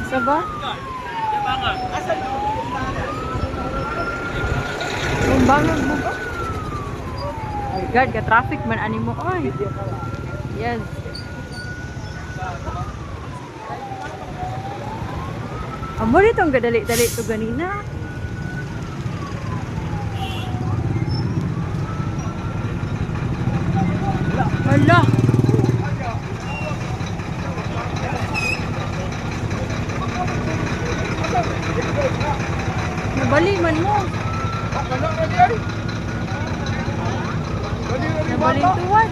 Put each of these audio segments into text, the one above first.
Sa ba? Bangag mo ba? Oh my God, ka-traffic man ani mo. Ay. Yes. Amo dito ang gadali-dali to ganina. Hala. Nabali man mo. Nabalintuan.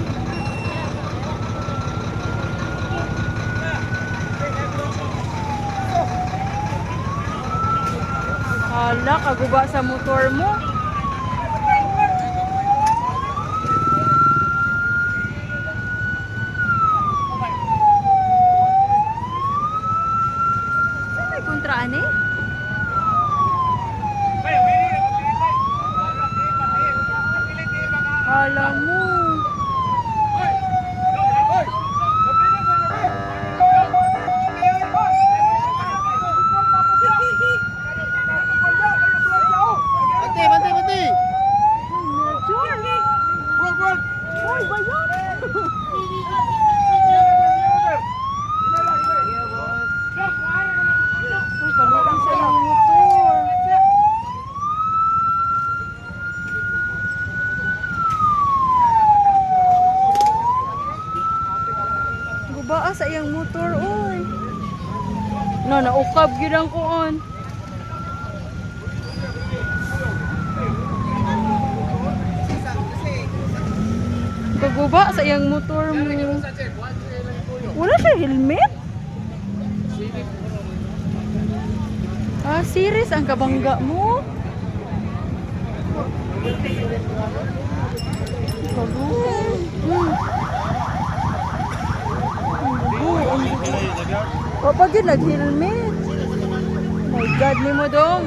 Hala, kaguba sa motor mo. Saan may kontraan eh? Hala mo. Hoy, bayan! Uy, kalutan sa iyong motor. Gubaa sa iyang motor, oy. No, naukab gyud ang kuon. Kaguba sa iyang motor mo. Wala siya helmet? Ah, serious ang kabangga mo? O pag yun nag-helmet. Oh my God, ni mo dong.